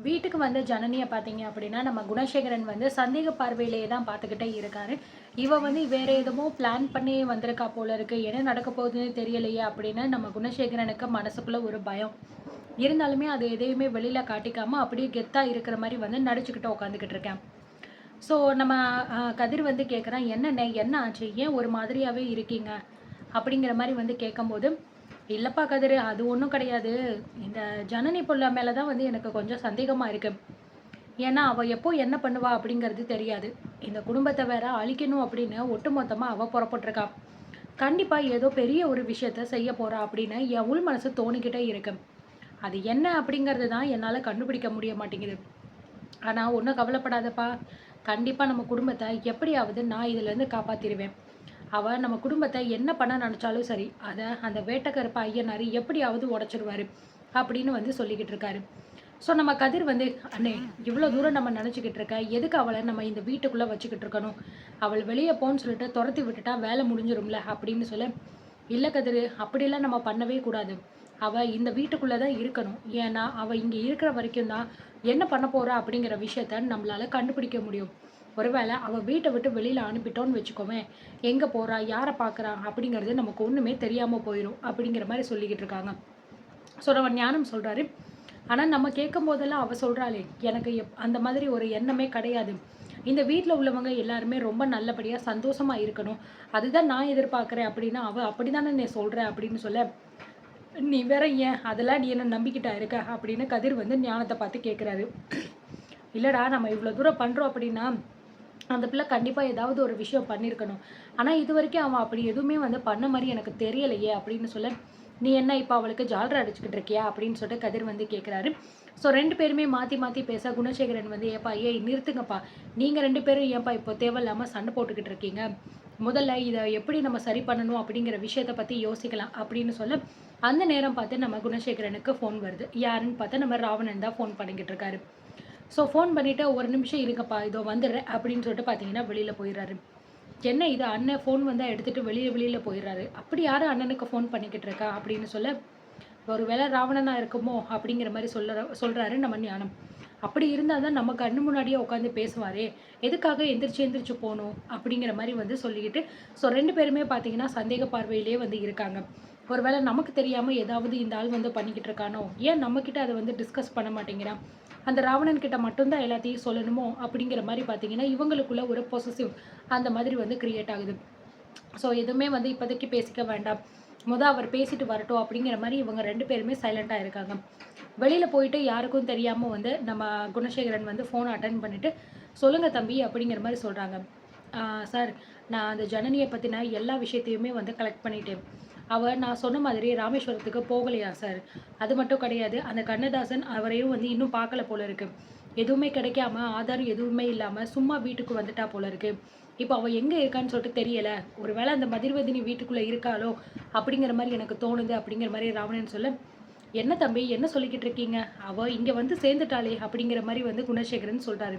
வீட்டுக்கு வந்து ஜனனியை பார்த்தீங்க அப்படின்னா, நம்ம குணசேகரன் வந்து சந்தேக பார்வையிலேயே தான் பார்த்துக்கிட்டே இருக்காரு. இவ வந்து வேற எதுமோ பிளான் பண்ணி வந்திருக்கா போல இருக்கு. என்ன நடக்க போகுதுன்னு தெரியலையே அப்படின்னு நம்ம குணசேகரனுக்கு மனசுக்குள்ள ஒரு பயம். இருந்தாலுமே அது எதையுமே வெளியில காட்டிக்காம அப்படியே கெத்தா இருக்கிற மாரி வந்து நடிச்சுக்கிட்டு உட்காந்துக்கிட்டு இருக்கேன். ஸோ நம்ம கதிர் வந்து கேட்குறான், "என்னண்ணே என்ன ஆச்சு? ஏன் ஒரு மாதிரியாவே இருக்கீங்க?" அப்படிங்கிற மாரி வந்து கேட்கும்போது, "இல்லப்பா கதிரு, அது ஒண்ணும் கிடையாது. இந்த ஜனனி புள்ள மேல தான் வந்து எனக்கு கொஞ்சம் சந்தேகமா இருக்கு. ஏன்னா, அவ எப்போ என்ன பண்ணுவா அப்படிங்கிறது தெரியாது. இந்த குடும்பத்த வேற அழிக்கணும் அப்படின்னு ஒட்டுமொத்தமா அவ புறப்பட்டுருக்கா. கண்டிப்பா ஏதோ பெரிய ஒரு விஷயத்த செய்ய போறா அப்படின்னு என் உள் மனசு தோணிக்கிட்டே இருக்கு. அது என்ன அப்படிங்கிறது தான் என்னால கண்டுபிடிக்க முடிய மாட்டேங்குது. ஆனா ஒண்ணும் கவலைப்படாதப்பா. கண்டிப்பா நம்ம குடும்பத்த எப்படியாவது நான் இதுலேருந்து காப்பாத்திருவேன். அவ நம்ம குடும்பத்த என்ன பண்ண நெனச்சாலும் சரி, அத அந்த வேட்டக்கருப்பு ஐயனாரு எப்படியாவது உடைச்சிருவாரு." அப்படின்னு வந்து சொல்லிக்கிட்டு இருக்காரு. ஸோ நம்ம கதிர் வந்து, "அண்ணே, இவ்வளோ தூரம் நம்ம நெனச்சுக்கிட்டு இருக்க. எதுக்கு அவள நம்ம இந்த வீட்டுக்குள்ள வச்சுக்கிட்டு இருக்கணும்? அவள் வெளிய போன்னு சொல்லிட்டு தொரத்தி விட்டுட்டா வேலை முடிஞ்சிரும்ல." அப்படின்னு சொல்ல, "இல்ல கதிரு, அப்படியெல்லாம் நம்ம பண்ணவே கூடாது. அவ இந்த வீட்டுக்குள்ள தான் இருக்கணும். ஏன்னா, அவ இங்க இருக்கிற வரைக்கும் தான் என்ன பண்ண போறா அப்படிங்கிற விஷயத்த நம்மளால கண்டுபிடிக்க முடியும். ஒருவேளை அவ வீட்ட விட்டு வெளியில அனுப்பிட்டோம்னு வச்சுக்கோவேன், எங்க போறா? யார பார்க்குறா? அப்படிங்கிறது நமக்கு ஒண்ணுமே தெரியாம போயிரும்." அப்படிங்கிற மாரி சொல்லிக்கிட்டு இருக்காங்க. ஸோ நம்ம ஞானம் சொல்றாரு, "ஆனா நம்ம கேட்கும்போதெல்லாம் அவ சொல்றாளே, எனக்கு அந்த மாதிரி ஒரு எண்ணமே கிடையாது. இந்த வீட்ல உள்ளவங்க எல்லாருமே ரொம்ப நல்லபடியா சந்தோஷமா இருக்கணும். அதுதான் நான் எதிர்பார்க்கிறேன்." அப்படின்னா, "அவ அப்படிதானே நீ சொல்ற." அப்படின்னு சொல்ல, "நீ வேற ஏன் அதெல்லாம் நீ என்ன நம்பிக்கிட்டா இருக்க?" அப்படின்னு கதிர் வந்து ஞானத்த பார்த்து கேட்குறாரு. "இல்லடா, நம்ம இவ்வளோ தூரம் பண்றோம் அப்படின்னா, அந்த பிள்ளை கண்டிப்பா ஏதாவது ஒரு விஷயம் பண்ணியிருக்கணும். ஆனா இதுவரைக்கும் அவன் அப்படி எதுவுமே வந்து பண்ண மாரி எனக்கு தெரியலையே." அப்படின்னு சொல்ல, "நீ என்ன இப்ப அவளுக்கு ஜால்ரா அடிச்சுக்கிட்டு இருக்கியா?" அப்படின்னு சொல்லிட்டு கதிர் வந்து கேட்குறாரு. ஸோ 2 பேருமே மாத்தி மாத்தி பேச குணசேகரன் வந்து, "ஏப்பா, ஏய் நிறுத்துங்கப்பா. நீங்க 2 பேரும் ஏன்பா இப்போ தேவையில்லாம சண்டை போட்டுக்கிட்டு இருக்கீங்க? முதல்ல இத எப்படி நம்ம சரி பண்ணணும் அப்படிங்கிற விஷயத்த பத்தி யோசிக்கலாம்." அப்படின்னு சொல்ல, அந்த நேரம் பார்த்து நம்ம குணசேகரனுக்கு ஃபோன் வருது. யாருன்னு பார்த்தா நம்ம ராவணன் தான் ஃபோன் பண்ணிக்கிட்டு இருக்காரு. ஸோ ஃபோன் பண்ணிட்டு, "ஒரு நிமிஷம் இருங்கப்பா, இதோ வந்துடுறேன்." அப்படின்னு சொல்லிட்டு பார்த்தீங்கன்னா, வெளியில போயிடுறாரு. என்ன இது, அண்ணன் ஃபோன் வந்தா எடுத்துட்டு வெளியில போயிடுறாரு. "அப்படி யாரு அண்ணனுக்கு ஃபோன் பண்ணிக்கிட்டு இருக்கா?" அப்படின்னு சொல்ல, "ஒருவேளை ராவணனா இருக்குமோ?" அப்படிங்கிற மாரி சொல்றாரு நம்ம ஞானம். "அப்படி இருந்தா தான் நம்ம கண்ணு முன்னாடியே உட்காந்து பேசுவாரே. எதுக்காக எந்திரிச்சு எந்திரிச்சு போணும்?" அப்படிங்கிற மாரி வந்து சொல்லிக்கிட்டு, ஸோ 2 பேருமே பார்த்தீங்கன்னா, சந்தேக பார்வையிலேயே வந்து இருக்காங்க. ஒருவேளை நமக்கு தெரியாம ஏதாவது இந்த ஆள் வந்து பண்ணிக்கிட்டு இருக்கானோ? ஏன் நம்மகிட்ட அத வந்து டிஸ்கஸ் பண்ண மாட்டேங்கிறான்? அந்த ராவணன் கிட்ட மட்டும் தான் எல்லாத்தையும் சொல்லணுமோ? அப்படிங்கிற மாரி பார்த்தீங்கன்னா, இவங்களுக்குள்ள ஒரு பொசசிவ் அந்த மாதிரி வந்து கிரியேட் ஆகுது. ஸோ எதுவுமே வந்து இப்போதைக்கு பேசிக்க வேண்டாம். அவர் பேசிட்டு வரட்டும் அப்படிங்கிற மாரி இவங்க 2 பேருமே சைலன்ட்டா இருக்காங்க. வெளியில போயிட்டு யாருக்கும் தெரியாம வந்து நம்ம குணசேகரன் வந்து ஃபோன அட்டெண்ட் பண்ணிட்டு, "சொல்லுங்க தம்பி" அப்படிங்கிற மாரி சொல்றாங்க. "ஆ சார், நான் அந்த ஜனனிய பத்தின எல்லா விஷயத்தையுமே வந்து கலெக்ட் பண்ணிட்டேன். அவ நான் சொன்ன மாதிரி ராமேஸ்வரத்துக்கு போகலையா சார். அது மட்டும் கிடையாது, அந்த கண்ணதாசன் அவரையும் வந்து இன்னும் பார்க்கல போல இருக்கு. எதுவுமே கிடைக்காம, ஆதார் எதுவுமே இல்லாம சும்மா வீட்டுக்கு வந்துட்டா போல இருக்கு. இப்ப அவ எங்க இருக்கான்னு சொல்லிட்டு தெரியல. ஒருவேளை அந்த மதிர்வதினி வீட்டுக்குள்ள இருக்காளோ? அப்படிங்கிற மாரி எனக்கு தோணுது." அப்படிங்கிற மாரி ராவணன் சொல்ல, "என்ன தம்பி, என்ன சொல்லிக்கிட்டு இருக்கீங்க? அவ இங்க வந்து சேர்ந்துட்டாளே!" அப்படிங்கிற மாரி வந்து குணசேகரன் சொல்றாரு.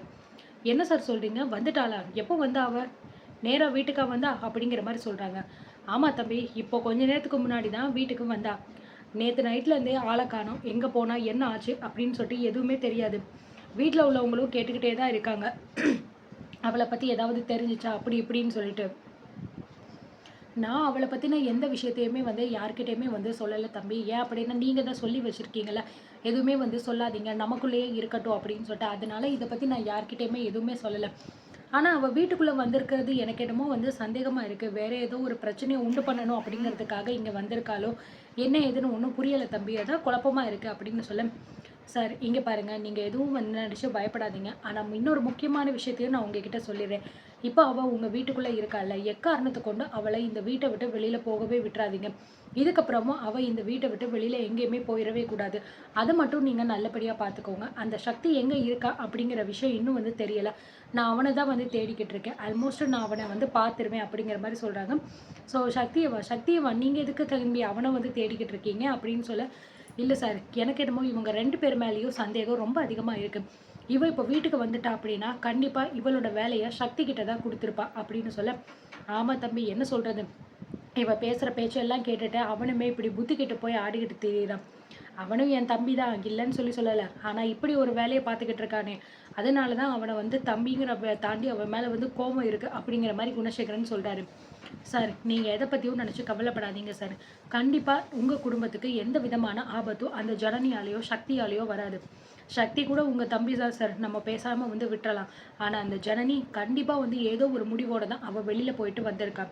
"என்ன சார் சொல்றீங்க? வந்துட்டாளா? எப்போ வந்தா அவ? நேரா வீட்டுக்கா வந்தா?" அப்படிங்கிற மாரி சொல்றாங்க. "ஆமா தம்பி, இப்போ கொஞ்ச நேரத்துக்கு முன்னாடி தான் வீட்டுக்கு வந்தா. நேத்து நைட்ல இருந்தே ஆள காணோம். எங்க போனா? என்ன ஆச்சு?" அப்படின்னு சொல்லிட்டு எதுவுமே தெரியாது. வீட்ல உள்ளவங்களும் கேட்டுக்கிட்டே தான் இருக்காங்க. "அவள பத்தி ஏதாவது தெரிஞ்சுச்சா?" அப்படி இப்படின்னு சொல்லிட்டு. நான் அவள பத்தின எந்த விஷயத்தையுமே வந்து யார்கிட்டயுமே வந்து சொல்லல தம்பி. ஏன் அப்படின்னா, நீங்க தான் சொல்லி வச்சிருக்கீங்கல்ல. எதுவுமே வந்து சொல்லாதீங்க. நமக்குள்ளேயே இருக்கட்டும் அப்படின்னு சொல்லிட்டு. அதனால இத பத்தி நான் யார்கிட்டயுமே எதுவுமே சொல்லல. ஆனா, அவ வீட்டுக்குள்ள வந்திருக்கிறது எனக்கு என்னமோ வந்து சந்தேகமா இருக்கு. வேற ஏதோ ஒரு பிரச்சனைய உண்டு பண்ணணும் அப்படிங்கிறதுக்காக இங்க வந்திருக்காளோ? என்ன ஏதுன்னு ஒண்ணும் புரியல தம்பி. அதான் குழப்பமா இருக்கு அப்படின்னு சொல்ல, சார் இங்க பாருங்க, நீங்க எதுவும் வந்து நெனச்சு பயப்படாதீங்க. ஆனா இன்னொரு முக்கியமான விஷயத்தையும் நான் உங்ககிட்ட சொல்லிர்றேன். இப்ப அவ உங்க வீட்டுக்குள்ள இருக்கால்ல, எக்காரணத்த கொண்டு அவள இந்த வீட்ட விட்டு வெளியில போகவே விட்றாதீங்க. இதுக்கப்புறமும் அவ இந்த வீட்ட விட்டு வெளியில எங்கேயுமே போயிறவே கூடாது. அத மட்டும் நீங்க நல்லபடியா பார்த்துக்கோங்க. அந்த சக்தி எங்க இருக்கா அப்படிங்கிற விஷயம் இன்னும் வந்து தெரியல. நான் அவன தான் வந்து தேடிக்கிட்டு இருக்கேன். ஆல்மோஸ்ட் நான் அவன வந்து பார்த்துருவேன் அப்படிங்கிற மாரி சொல்றாங்க. ஸோ சக்தியவா நீங்க எதுக்கு திரும்பி அவன வந்து தேடிக்கிட்டு இருக்கீங்க அப்படின்னு சொல்ல, இல்ல சார், எனக்கு என்னமோ இவங்க 2 பேர் மேலயும் சந்தேகம் ரொம்ப அதிகமா இருக்கு. இவ இப்ப வீட்டுக்கு வந்துட்டா அப்படின்னா, கண்டிப்பா இவளோட வேலைய சக்தி கிட்ட தான் குடுத்துருப்பா அப்படின்னு சொல்ல, ஆமா தம்பி, என்ன சொல்றது? இவ பேசுற பேச்செல்லாம் கேட்டுட்டு அவனுமே இப்படி புத்தி கெட்டு போய் ஆடிக்கிட்டு திரியிறான். அவனும் என் தம்பி தான், இல்லைன்னு சொல்லல. ஆனா இப்படி ஒரு வேலைய பார்த்துக்கிட்டு இருக்கானே, அதனால தான் அவன வந்து தம்பிங்கிற தாண்டி அவன் மேல வந்து கோவம் இருக்கு அப்படிங்கிற மாரி குணசேகரன் சொல்றாரு. சார், நீங்க எத பத்தியும் நினைச்சு கவலைப்படாதீங்க சார். கண்டிப்பா உங்க குடும்பத்துக்கு எந்த விதமான ஆபத்தும் அந்த ஜனனியாலயோ, சக்தியாலயோ வராது. சக்தி கூட உங்க தம்பி தான் சார். நம்ம பேசாம வந்து விட்டுறலாம். ஆனா அந்த ஜனனி கண்டிப்பா வந்து ஏதோ ஒரு முடிவோட தான் அவ வெளியில போயிட்டு வந்திருக்கா.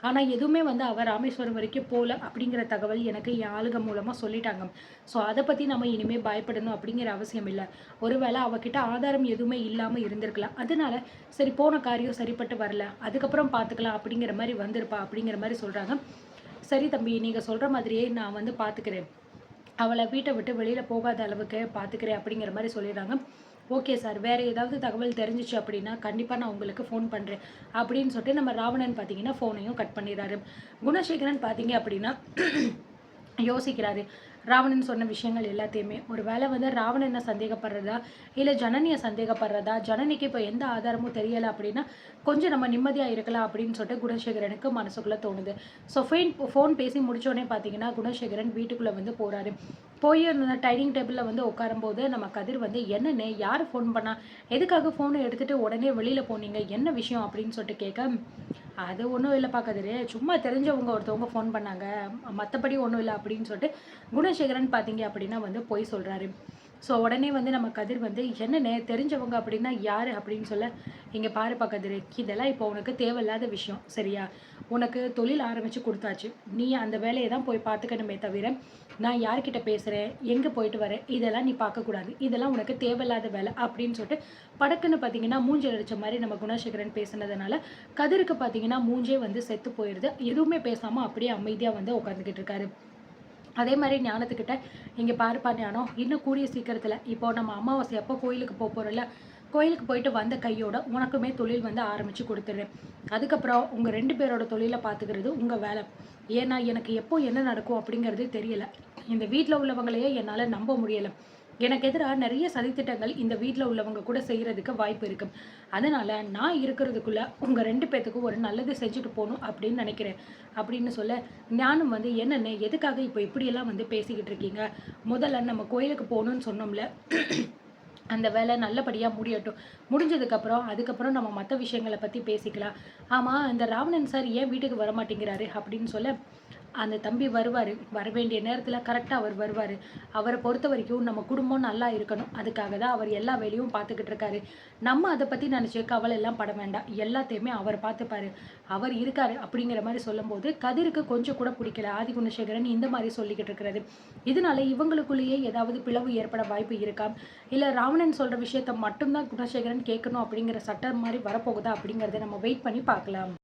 ஆனா எதுவுமே வந்து அவ ராமேஸ்வரம் வரைக்கும் போல அப்படிங்கிற தகவல் எனக்கு என் ஆளுக மூலமா சொல்லிட்டாங்க. ஸோ அத பத்தி நம்ம இனிமே பயப்படணும் அப்படிங்கிற அவசியம் இல்ல. ஒருவேளை அவகிட்ட ஆதாரம் எதுவுமே இல்லாம இருந்திருக்கலாம். அதனால சரி போன காரியம் சரிப்பட்டு வரல. அதுக்கப்புறம் பார்த்துக்கலாம் அப்படிங்கிற மாரி வந்திருப்பா அப்படிங்கிற மாரி சொல்றாங்க. சரி தம்பி, நீங்க சொல்ற மாதிரியே நான் வந்து பார்த்துக்கிறேன். அவள வீட்ட விட்டு வெளியில போகாத அளவுக்கு பார்த்துக்கிறேன் அப்படிங்கிற மாரி சொல்லிடுறாங்க. Okay sir. வேற ஏதாவது தகவல் தெரிஞ்சுச்சு அப்படின்னா, கண்டிப்பா நான் உங்களுக்கு ஃபோன் பண்றேன். அப்படின்னு சொல்லிட்டு நம்ம ராவணன் பார்த்தீங்கன்னா, ஃபோனையும் கட் பண்ணிடுறாரு. குணசேகரன் பார்த்தீங்க அப்படின்னா யோசிக்கிறாரு. ராவணன் சொன்ன விஷயங்கள் எல்லாத்தையுமே. ஒரு வேளை வந்து ராவணன சந்தேகப்படுறதா, இல்ல ஜனனிய சந்தேகப்படுறதா, ஜனனிக்கு இப்ப எந்த ஆதாரமும் தெரியல அப்படின்னா, கொஞ்சம் நம்ம நிம்மதியா இருக்கலாம் அப்படின்னு சொல்லிட்டு குணசேகரனுக்கு மனசுக்குள்ள தோணுது. ஸோ ஃபோன் பேசி முடிச்சோனே பார்த்தீங்கன்னா, குணசேகரன் வீட்டுக்குள்ள வந்து போறாரு. போய் அந்த டைனிங் டேபிள்ல வந்து உட்காரும்போது, நம்ம கதிர் வந்து "என்னண்ணே யாரு ஃபோன் பண்ணா? எதுக்காக ஃபோன எடுத்துட்டு உடனே வெளியில போனீங்க? என்ன விஷயம்?" அப்படின்னு சொல்லிட்டு கேட்க, "அது ஒண்ணும் இல்லப்பா கதிரு. சும்மா தெரிஞ்சவங்க ஒருத்தவங்க ஃபோன் பண்ணாங்க. மத்தபடி ஒண்ணும் இல்ல." அப்படின்னு சொல்லிட்டு குணசேகரன் பார்த்தீங்க அப்படின்னா வந்து பொய் சொல்றாரு. ஸோ உடனே வந்து நம்ம கதிர் வந்து, "என்னண்ணே தெரிஞ்சவங்க அப்படின்னா யாரு?" அப்படின்னு சொல்ல, "இங்க பாருப்பா கதிரு, இதெல்லாம் இப்போ உனக்கு தேவையில்லாத விஷயம். சரியா? உனக்கு தொழில் ஆரம்பிச்சு குடுத்தாச்சு. நீ அந்த வேலைய தான் போய் பார்த்துக்கணுமே தவிர, நான் யார்கிட்ட பேசுறேன், எங்க போயிட்டு வரேன், இதெல்லாம் நீ பார்க்கக்கூடாது. இதெல்லாம் உனக்கு தேவையில்லாத வேலை." அப்படின்னு சொல்லிட்டு படக்குன்னு பார்த்தீங்கன்னா, மூஞ்சில அடிச்ச மாரி நம்ம குணசேகரன் பேசுனதுனால, கதிருக்கு பார்த்தீங்கன்னா மூஞ்சே வந்து செத்து போயிருது. எதுவுமே பேசாம அப்படியே அமைதியா வந்து உட்காந்துக்கிட்டு இருக்காரு. அதே மாரி ஞானத்துக்கிட்ட, "இங்க பாருப்பா ஞானம், இன்னும் கூடிய சீக்கிரத்தில இப்போ நம்ம அமாவாசை அப்போ கோயிலுக்கு போறோம்ல, கோயிலுக்கு போயிட்டு வந்த கையோட உனக்குமே தொழில் வந்து ஆரம்பிச்சு குடுத்துடுறேன். அதுக்கப்புறம் உங்க 2 பேரோட தொழில பார்த்துக்கிறது உங்க வேல. ஏன்னா, எனக்கு எப்போ என்ன நடக்கும் அப்படிங்கிறது தெரியல. இந்த வீட்ல உள்ளவங்களையே என்னால நம்ப முடியல. எனக்கு எதிரா நெறைய சதித்திட்டங்கள் இந்த வீட்ல உள்ளவங்க கூட செய்றதுக்கு வாய்ப்பு இருக்கு. அதனால நான் இருக்கிறதுக்குள்ள உங்க 2 பேத்துக்கும் ஒரு நல்லது செஞ்சுட்டு போணும் அப்படின்னு நெனைக்கிறேன்." அப்படின்னு சொல்ல, ஞானம் வந்து, "என்னண்ணே எதுக்காக இப்போ இப்படியெல்லாம் வந்து பேசிக்கிட்டு இருக்கீங்க? முதல்ல நம்ம கோயிலுக்கு போணும்னு சொன்னோம்ல. அந்த வேலை நல்லபடியா முடியட்டும். முடிஞ்சதுக்கப்புறம், அதுக்கப்புறம் நம்ம மத்த விஷயங்கள பத்தி பேசிக்கலாம். ஆமா, இந்த ராவணன் சார் ஏன் வீட்டுக்கு வரமாட்டேங்கிறாரு?" அப்படின்னு சொல்ல, "அந்த தம்பி வருவாரு. வரவேண்டிய நேரத்துல கரெக்ட்டா அவர் வருவாரு. அவர பொறுத்தவரைக்கும் நம்ம குடும்பம் நல்லா இருக்கணும். அதுக்காக தான் அவர் எல்லா வேலையும் பார்த்துக்கிட்டு இருக்காரு. நம்ம அத பத்தி நெனச்சு கவலை எல்லாம் பட வேண்டாம். எல்லாத்தையுமே அவர் பார்த்துப்பாரு. அவர் இருக்காரு." அப்படிங்கிற மாரி சொல்லும்போது, கதிருக்கு கொஞ்சம் கூட பிடிக்கல. ஆதிகுணசேகரன் இந்த மாரி சொல்லிக்கிட்டு இருக்கிறது. இதனால இவங்களுக்குள்ளேயே ஏதாவது பிளவு ஏற்பட வாய்ப்பு இருக்கா? இல்ல ராவணன் சொல்ற விஷயத்த மட்டும் தான் குணசேகரன் கேட்கணும் அப்படிங்கிற சட்டம் மாரி வரப்போகுதா? அப்படிங்கிறத நம்ம வெயிட் பண்ணி பார்க்கலாம்.